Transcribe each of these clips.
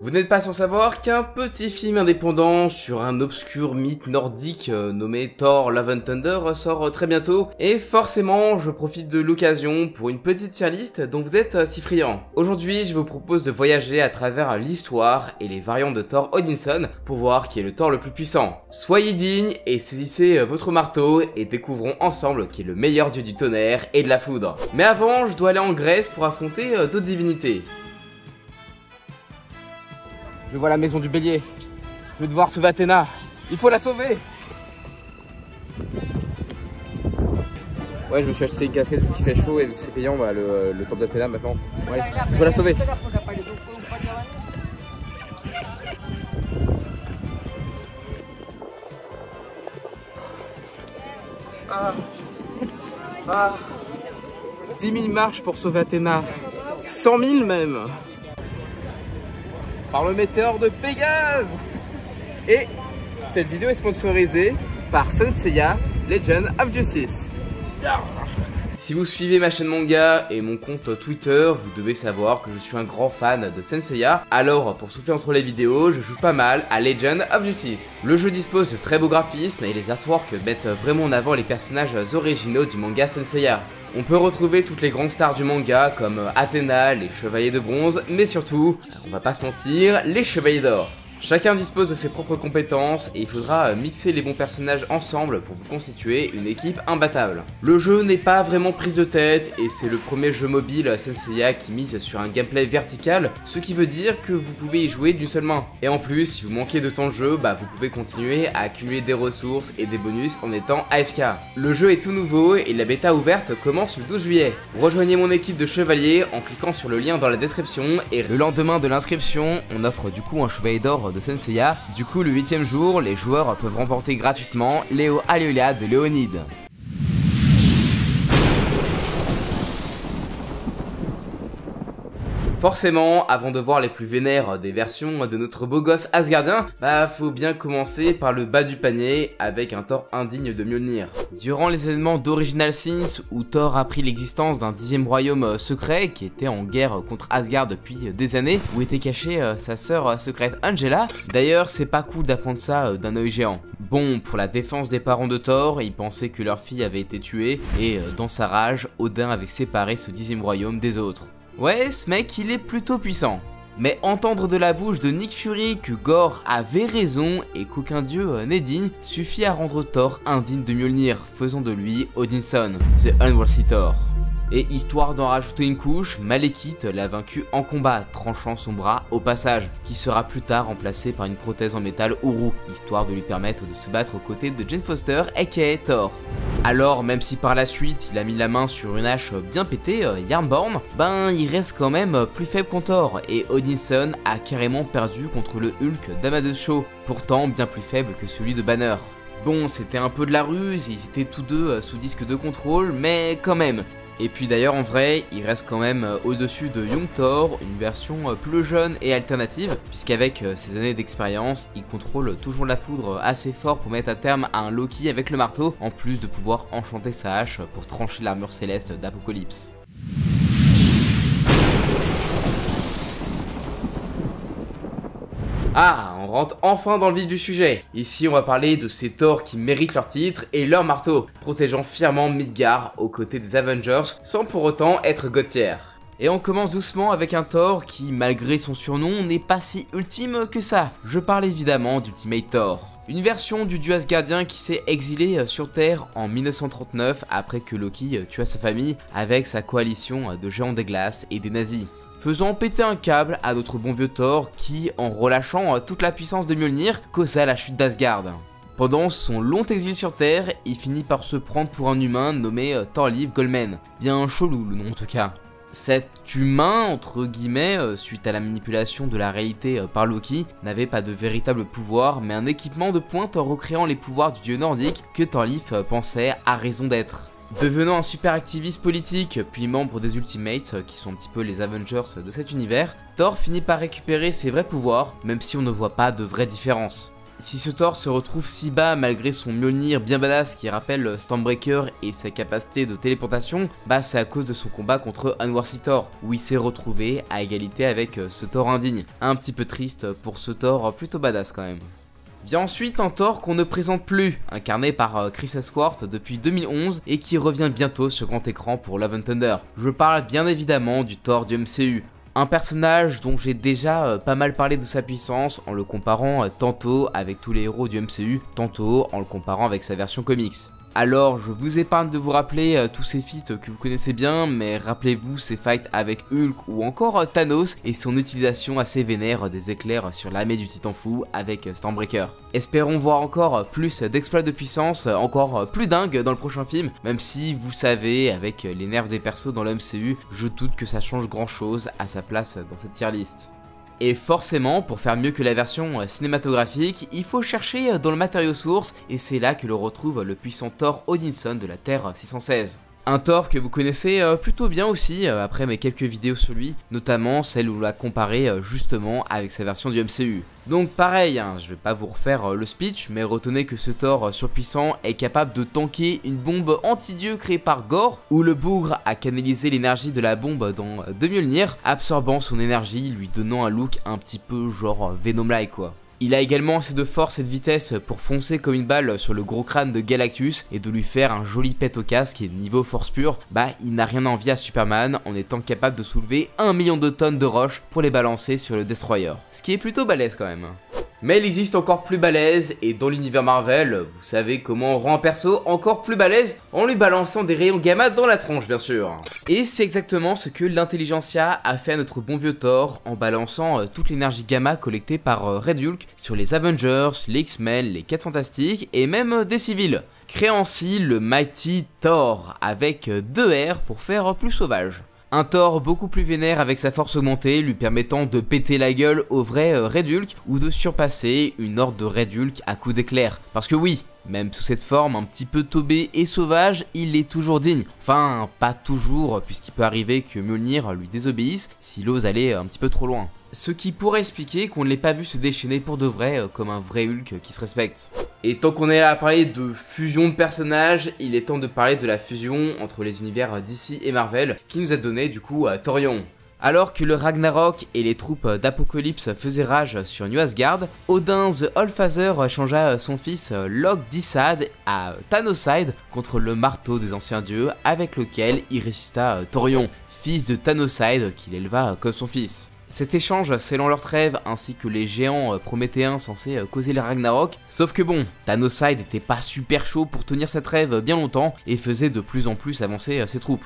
Vous n'êtes pas sans savoir qu'un petit film indépendant sur un obscur mythe nordique nommé Thor Love and Thunder sort très bientôt, et forcément je profite de l'occasion pour une petite tier list dont vous êtes si friand. Aujourd'hui je vous propose de voyager à travers l'histoire et les variantes de Thor Odinson pour voir qui est le Thor le plus puissant. Soyez dignes et saisissez votre marteau et découvrons ensemble qui est le meilleur dieu du tonnerre et de la foudre. Mais avant je dois aller en Grèce pour affronter d'autres divinités. Je vois la maison du bélier. Je vais devoir sauver Athéna. Il faut la sauver. Ouais, je me suis acheté une casquette vu qu'il fait chaud et vu que c'est payant, bah, le temple d'Athéna maintenant. Ouais, je vais la sauver. Ah. 10 000 marches pour sauver Athéna. 100 000 même. Par le météore de Pégase. Et cette vidéo est sponsorisée par Saint Seiya Legend of Justice. Si vous suivez ma chaîne manga et mon compte Twitter, vous devez savoir que je suis un grand fan de Saint Seiya. Alors pour souffler entre les vidéos, je joue pas mal à Legend of Justice. Le jeu dispose de très beaux graphismes et les artworks mettent vraiment en avant les personnages originaux du manga Saint Seiya. On peut retrouver toutes les grandes stars du manga comme Athéna, les chevaliers de bronze, mais surtout, on va pas se mentir, les chevaliers d'or. Chacun dispose de ses propres compétences et il faudra mixer les bons personnages ensemble pour vous constituer une équipe imbattable. Le jeu n'est pas vraiment prise de tête et c'est le premier jeu mobile Saint Seiya qui mise sur un gameplay vertical, ce qui veut dire que vous pouvez y jouer d'une seule main. Et en plus, si vous manquez de temps de jeu, vous pouvez continuer à accumuler des ressources et des bonus en étant AFK. Le jeu est tout nouveau et la bêta ouverte commence le 12 juillet. Rejoignez mon équipe de chevaliers en cliquant sur le lien dans la description et le lendemain de l'inscription, on offre du coup un chevalier d'or de Saint Seiya. Du coup, le 8e jour, les joueurs peuvent remporter gratuitement Léo Aliolia de Léonide. Forcément, avant de voir les plus vénères des versions de notre beau gosse Asgardien, faut bien commencer par le bas du panier avec un Thor indigne de Mjolnir. Durant les événements d'Original Sins où Thor a appris l'existence d'un 10e royaume secret qui était en guerre contre Asgard depuis des années, où était cachée sa sœur secrète Angela. D'ailleurs, c'est pas cool d'apprendre ça d'un œil géant. Bon, pour la défense des parents de Thor, ils pensaient que leur fille avait été tuée et dans sa rage, Odin avait séparé ce 10e royaume des autres. Ouais, ce mec il est plutôt puissant. Mais entendre de la bouche de Nick Fury que Gore avait raison et qu'aucun dieu n'est digne suffit à rendre Thor indigne de Mjolnir, faisant de lui Odinson, The Unworthy Thor. Et histoire d'en rajouter une couche, Malekith l'a vaincu en combat, tranchant son bras au passage, qui sera plus tard remplacé par une prothèse en métal Uru, histoire de lui permettre de se battre aux côtés de Jane Foster aka Thor. Alors même si par la suite il a mis la main sur une hache bien pétée, Yarnborn, il reste quand même plus faible qu'en Thor, et Odinson a carrément perdu contre le Hulk d'Amadeus Cho, pourtant bien plus faible que celui de Banner. Bon, c'était un peu de la ruse, ils étaient tous deux sous disque de contrôle, mais quand même. Et puis d'ailleurs en vrai, il reste quand même au-dessus de Young Thor, une version plus jeune et alternative, puisqu'avec ses années d'expérience, il contrôle toujours la foudre assez fort pour mettre à terme à un Loki avec le marteau, en plus de pouvoir enchanter sa hache pour trancher l'armure céleste d'Apocalypse. Ah, on rentre enfin dans le vif du sujet. Ici, on va parler de ces Thor qui méritent leur titre et leur marteau, protégeant fièrement Midgard aux côtés des Avengers, sans pour autant être god tier. Et on commence doucement avec un Thor qui, malgré son surnom, n'est pas si ultime que ça. Je parle évidemment d'Ultimate Thor. Une version du dieu asgardien qui s'est exilé sur Terre en 1939 après que Loki tua sa famille avec sa coalition de géants des glaces et des nazis, faisant péter un câble à notre bon vieux Thor qui, en relâchant toute la puissance de Mjolnir, causa la chute d'Asgard. Pendant son long exil sur Terre, il finit par se prendre pour un humain nommé Thorleif Goldman, bien chelou le nom en tout cas. Cet humain, entre guillemets, suite à la manipulation de la réalité par Loki, n'avait pas de véritable pouvoir, mais un équipement de pointe recréant les pouvoirs du dieu nordique que Thorleif pensait à raison d'être. Devenant un super activiste politique, puis membre des Ultimates, qui sont un petit peu les Avengers de cet univers, Thor finit par récupérer ses vrais pouvoirs, même si on ne voit pas de vraie différence. Si ce Thor se retrouve si bas malgré son Mjolnir bien badass qui rappelle Stormbreaker et sa capacité de téléportation, bah c'est à cause de son combat contre Unworthy Thor, où il s'est retrouvé à égalité avec ce Thor indigne. Un petit peu triste pour ce Thor plutôt badass quand même. Vient ensuite un Thor qu'on ne présente plus, incarné par Chris Hemsworth depuis 2011 et qui revient bientôt sur grand écran pour Love and Thunder. Je parle bien évidemment du Thor du MCU. Un personnage dont j'ai déjà pas mal parlé de sa puissance en le comparant tantôt avec tous les héros du MCU, tantôt en le comparant avec sa version comics. Alors je vous épargne de vous rappeler tous ces feats que vous connaissez bien, mais rappelez-vous ces fights avec Hulk ou encore Thanos et son utilisation assez vénère des éclairs sur l'armée du Titan Fou avec Stormbreaker. Espérons voir encore plus d'exploits de puissance, encore plus dingues dans le prochain film, même si vous savez, avec les nerfs des persos dans le MCU, je doute que ça change grand chose à sa place dans cette tier list. Et forcément, pour faire mieux que la version cinématographique, il faut chercher dans le matériau source, et c'est là que l'on retrouve le puissant Thor Odinson de la Terre 616. Un Thor que vous connaissez plutôt bien aussi, après mes quelques vidéos sur lui, notamment celle où on l'a comparé justement avec sa version du MCU. Donc pareil, je vais pas vous refaire le speech, mais retenez que ce Thor surpuissant est capable de tanker une bombe anti-dieu créée par Gore, où le bougre a canalisé l'énergie de la bombe dans deux Mjolnir, absorbant son énergie, lui donnant un look un petit peu genre Venom-like quoi. Il a également assez de force et de vitesse pour foncer comme une balle sur le gros crâne de Galactus et de lui faire un joli pet au casque, et niveau force pure, bah il n'a rien à envier à Superman en étant capable de soulever 1 million de tonnes de roches pour les balancer sur le Destroyer. Ce qui est plutôt balèze quand même. Mais il existe encore plus balèze, et dans l'univers Marvel, vous savez comment on rend un perso encore plus balèze en lui balançant des rayons gamma dans la tronche bien sûr. Et c'est exactement ce que l'intelligentsia a fait à notre bon vieux Thor en balançant toute l'énergie gamma collectée par Red Hulk sur les Avengers, les X-Men, les 4 Fantastiques et même des civils, créant ainsi le Mighty Thor avec 2 R pour faire plus sauvage. Un Thor beaucoup plus vénère avec sa force augmentée lui permettant de péter la gueule au vrai Red Hulk ou de surpasser une horde de Red Hulk à coups d'éclair. Parce que oui, même sous cette forme un petit peu teubée et sauvage, il est toujours digne. Enfin, pas toujours, puisqu'il peut arriver que Mjolnir lui désobéisse s'il ose aller un petit peu trop loin. Ce qui pourrait expliquer qu'on ne l'ait pas vu se déchaîner pour de vrai comme un vrai Hulk qui se respecte. Et tant qu'on est là à parler de fusion de personnages, il est temps de parler de la fusion entre les univers DC et Marvel qui nous a donné du coup Thorion. Alors que le Ragnarok et les troupes d'Apocalypse faisaient rage sur New Asgard, Odin the Allfather changea son fils Loch-Dissad à Thanocide contre le marteau des anciens dieux avec lequel il ressuscita Thorion, fils de Thanocide qu'il éleva comme son fils. Cet échange scellant leur trêve ainsi que les géants prométhéens censés causer le Ragnarok, sauf que bon, Thanocide était pas super chaud pour tenir cette trêve bien longtemps et faisait de plus en plus avancer ses troupes.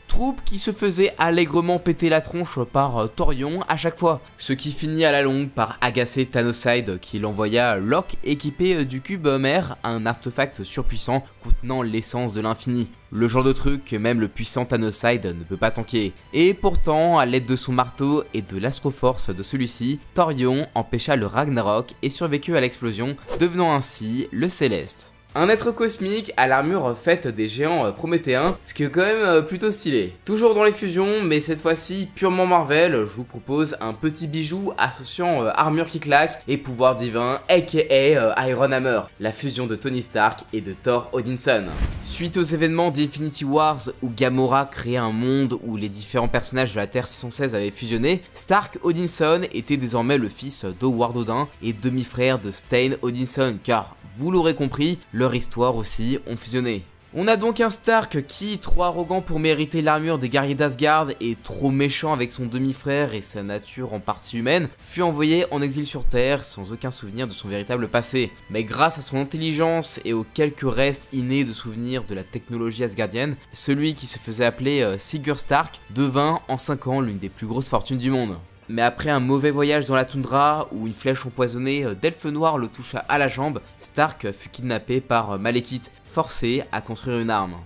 Troupes qui se faisaient allègrement péter la tronche par Thorion à chaque fois, ce qui finit à la longue par agacer Thanocide qui l'envoya Loch équipé du cube mère, un artefact surpuissant contenant l'essence de l'infini. Le genre de truc que même le puissant Thanocide ne peut pas tanker. Et pourtant, à l'aide de son marteau et de l'astroforce de celui-ci, Thorion empêcha le Ragnarok et survécut à l'explosion, devenant ainsi le Céleste. Un être cosmique à l'armure faite des géants prométhéens, ce qui est quand même plutôt stylé. Toujours dans les fusions, mais cette fois-ci purement Marvel, je vous propose un petit bijou associant armure qui claque et pouvoir divin, aka Iron Hammer, la fusion de Tony Stark et de Thor Odinson. Suite aux événements d'Infinity Wars où Gamora créait un monde où les différents personnages de la Terre 616 avaient fusionné, Stark Odinson était désormais le fils d'Howard Odin et demi-frère de Stein Odinson, car vous l'aurez compris, leur histoire aussi ont fusionné. On a donc un Stark qui, trop arrogant pour mériter l'armure des guerriers d'Asgard et trop méchant avec son demi-frère et sa nature en partie humaine, fut envoyé en exil sur Terre sans aucun souvenir de son véritable passé. Mais grâce à son intelligence et aux quelques restes innés de souvenirs de la technologie asgardienne, celui qui se faisait appeler Sigurd Stark devint en 5 ans l'une des plus grosses fortunes du monde. Mais après un mauvais voyage dans la toundra où une flèche empoisonnée d'elfe noir le toucha à la jambe, Stark fut kidnappé par Malekith, forcé à construire une arme.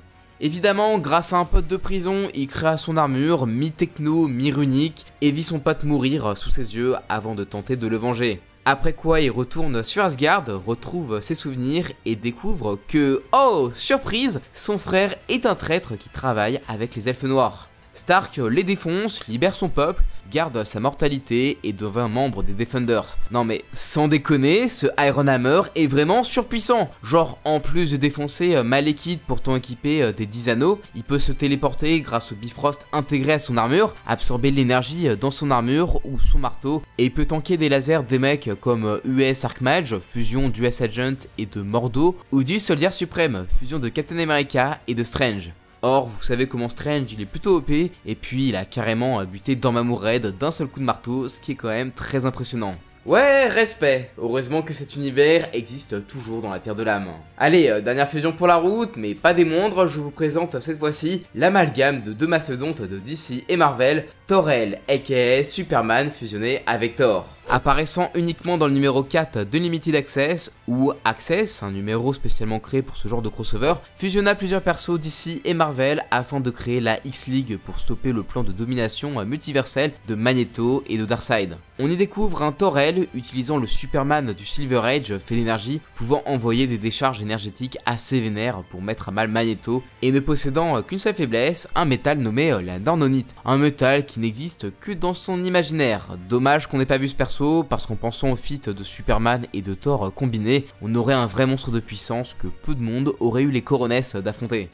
Évidemment, grâce à un pote de prison, il créa son armure, mi-techno, mi-runique, et vit son pote mourir sous ses yeux avant de tenter de le venger. Après quoi, il retourne sur Asgard, retrouve ses souvenirs et découvre que, oh, surprise, son frère est un traître qui travaille avec les elfes noirs. Stark les défonce, libère son peuple, garde sa mortalité et devint membre des Defenders. Non mais sans déconner, ce Iron Hammer est vraiment surpuissant. Genre en plus de défoncer Malekith pourtant équipé des 10 anneaux, il peut se téléporter grâce au Bifrost intégré à son armure, absorber l'énergie dans son armure ou son marteau, et il peut tanker des lasers des mecs comme US Archmage, fusion d'US Agent et de Mordo, ou du Soldier Suprême, fusion de Captain America et de Strange. Or, vous savez comment Strange, il est plutôt OP, et puis il a carrément buté Dormammu Red d'un seul coup de marteau, ce qui est quand même très impressionnant. Ouais, respect. Heureusement que cet univers existe toujours dans la pierre de l'âme. Allez, dernière fusion pour la route, mais pas des moindres, je vous présente cette fois-ci l'amalgame de deux mastodontes de DC et Marvel, Thor-El aka Superman fusionné avec Thor. Apparaissant uniquement dans le numéro 4 de Limited Access, ou Access, un numéro spécialement créé pour ce genre de crossover, fusionna plusieurs persos d'ici et Marvel afin de créer la X-League pour stopper le plan de domination multiverselle de Magneto et de Darkseid. On y découvre un Thor-El utilisant le Superman du Silver Age fait d'énergie, pouvant envoyer des décharges énergétiques assez vénères pour mettre à mal Magneto, et ne possédant qu'une seule faiblesse, un métal nommé la Nornonite, un métal qui n'existe que dans son imaginaire. Dommage qu'on n'ait pas vu ce perso, parce qu'en pensant au feat de Superman et de Thor combinés, on aurait un vrai monstre de puissance que peu de monde aurait eu les coronesses d'affronter.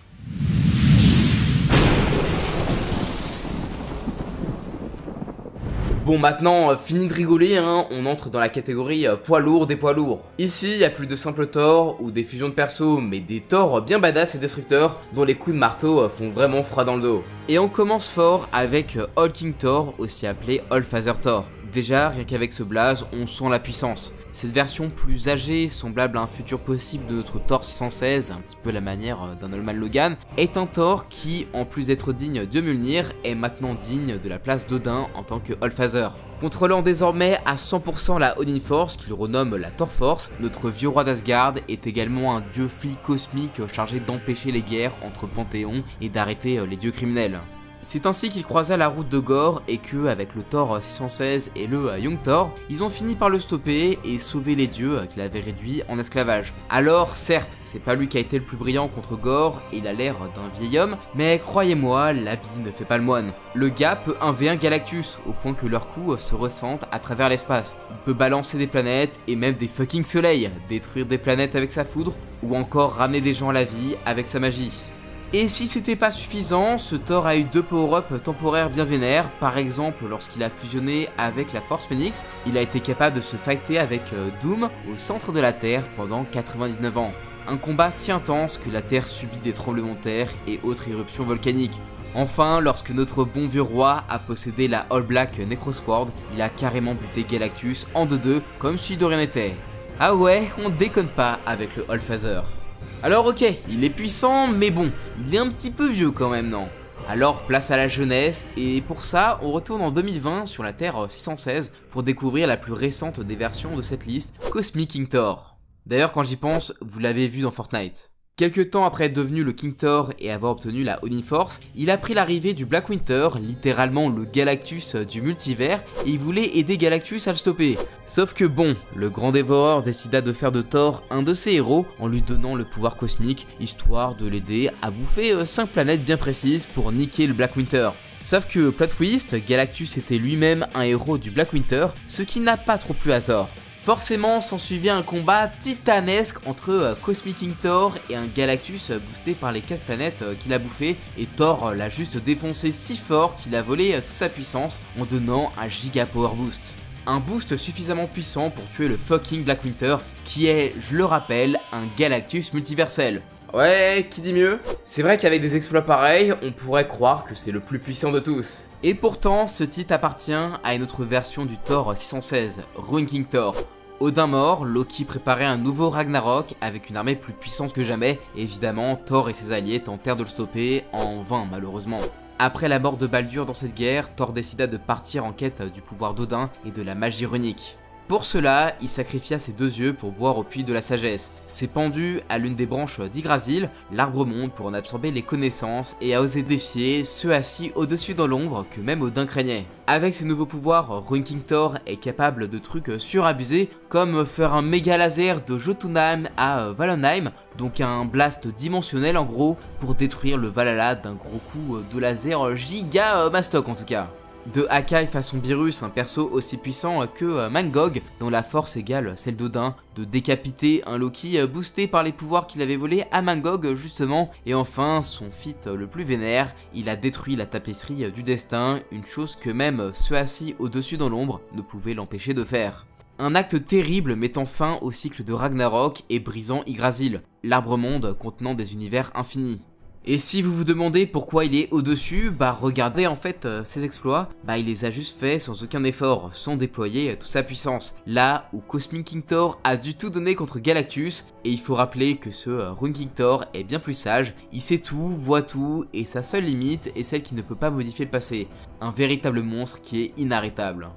Bon maintenant, fini de rigoler, hein, on entre dans la catégorie poids lourd des poids lourds. Ici, il n'y a plus de simples Thor ou des fusions de persos, mais des Thor bien badass et destructeurs dont les coups de marteau font vraiment froid dans le dos. Et on commence fort avec Hulking Thor, aussi appelé Allfather Thor. Déjà, rien qu'avec ce blaze, on sent la puissance. Cette version plus âgée, semblable à un futur possible de notre Thor 616, un petit peu la manière d'un Old Man Logan, est un Thor qui, en plus d'être digne de Mjolnir, est maintenant digne de la place d'Odin en tant que Allfather. Contrôlant désormais à 100% la Odin Force, qu'il renomme la Thor Force, notre vieux roi d'Asgard est également un dieu flic cosmique chargé d'empêcher les guerres entre panthéons et d'arrêter les dieux criminels. C'est ainsi qu'il croisa la route de Gorr et que, avec le Thor 616 et le Young Thor, ils ont fini par le stopper et sauver les dieux qu'il avait réduits en esclavage. Alors, certes, c'est pas lui qui a été le plus brillant contre Gorr et il a l'air d'un vieil homme, mais croyez-moi, l'habit ne fait pas le moine. Le gars peut 1v1 Galactus, au point que leurs coups se ressentent à travers l'espace. Il peut balancer des planètes et même des fucking soleils, détruire des planètes avec sa foudre, ou encore ramener des gens à la vie avec sa magie. Et si c'était pas suffisant, ce Thor a eu deux power-up temporaires bien vénères. Par exemple, lorsqu'il a fusionné avec la Force Phoenix, il a été capable de se fighter avec Doom au centre de la Terre pendant 99 ans. Un combat si intense que la Terre subit des tremblements de terre et autres éruptions volcaniques. Enfin, lorsque notre bon vieux roi a possédé la All Black Necrosword, il a carrément buté Galactus en 2-2 comme si de rien n'était. Ah ouais, on déconne pas avec le Allfather. Alors ok, il est puissant, mais bon, il est un petit peu vieux quand même, non? Alors place à la jeunesse, et pour ça, on retourne en 2020 sur la Terre 616 pour découvrir la plus récente des versions de cette liste, Cosmic King Thor. D'ailleurs quand j'y pense, vous l'avez vu dans Fortnite. Quelques temps après être devenu le King Thor et avoir obtenu la Odin Force, il a pris l'arrivée du Black Winter, littéralement le Galactus du multivers, et il voulait aider Galactus à le stopper. Sauf que bon, le grand dévoreur décida de faire de Thor un de ses héros en lui donnant le pouvoir cosmique, histoire de l'aider à bouffer 5 planètes bien précises pour niquer le Black Winter. Sauf que, plot twist, Galactus était lui-même un héros du Black Winter, ce qui n'a pas trop plu à Thor. Forcément s'ensuivit un combat titanesque entre Cosmic King Thor et un Galactus boosté par les 4 planètes qu'il a bouffé, et Thor l'a juste défoncé si fort qu'il a volé toute sa puissance en donnant un giga power boost. Un boost suffisamment puissant pour tuer le fucking Black Winter qui est, je le rappelle, un Galactus multiversel. Ouais, qui dit mieux? C'est vrai qu'avec des exploits pareils, on pourrait croire que c'est le plus puissant de tous. Et pourtant, ce titre appartient à une autre version du Thor 616, Ruin King Thor. Odin mort, Loki préparait un nouveau Ragnarok avec une armée plus puissante que jamais, et évidemment Thor et ses alliés tentèrent de le stopper, en vain malheureusement. Après la mort de Baldur dans cette guerre, Thor décida de partir en quête du pouvoir d'Odin et de la magie runique. Pour cela, il sacrifia ses 2 yeux pour boire au puits de la sagesse. S'est pendu à l'une des branches d'Yggdrasil, l'arbre monde, pour en absorber les connaissances et a osé défier ceux assis au-dessus dans l'ombre que même Odin craignait. Avec ses nouveaux pouvoirs, Rune King Thor est capable de trucs surabusés comme faire un méga laser de Jotunheim à Valonheim, donc un blast dimensionnel en gros pour détruire le Valhalla d'un gros coup de laser giga mastoc en tout cas. De Hakai façon Beerus, un perso aussi puissant que Mangog, dont la force égale celle d'Odin, de décapiter un Loki boosté par les pouvoirs qu'il avait volés à Mangog justement, et enfin son feat le plus vénère, il a détruit la tapisserie du destin, une chose que même ceux assis au-dessus dans l'ombre ne pouvaient l'empêcher de faire. Un acte terrible mettant fin au cycle de Ragnarok et brisant Yggdrasil, l'arbre monde contenant des univers infinis. Et si vous vous demandez pourquoi il est au-dessus, bah regardez en fait ses exploits, bah il les a juste fait sans aucun effort, sans déployer toute sa puissance. Là où Cosmic King Thor a du tout donné contre Galactus, et il faut rappeler que ce Rune King Thor est bien plus sage, il sait tout, voit tout, et sa seule limite est celle qui ne peut pas modifier le passé. Un véritable monstre qui est inarrêtable.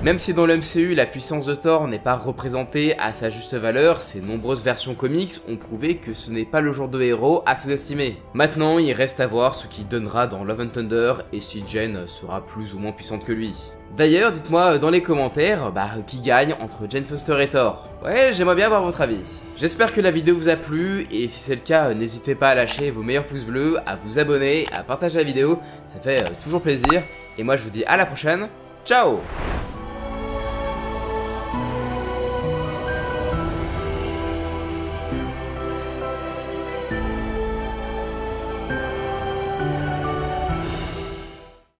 Même si dans le MCU la puissance de Thor n'est pas représentée à sa juste valeur, ses nombreuses versions comics ont prouvé que ce n'est pas le genre de héros à sous-estimer. Maintenant, il reste à voir ce qu'il donnera dans Love and Thunder et si Jane sera plus ou moins puissante que lui. D'ailleurs, dites-moi dans les commentaires qui gagne entre Jane Foster et Thor. Ouais, j'aimerais bien avoir votre avis. J'espère que la vidéo vous a plu et si c'est le cas, n'hésitez pas à lâcher vos meilleurs pouces bleus, à vous abonner, à partager la vidéo, ça fait toujours plaisir. Et moi je vous dis à la prochaine, ciao!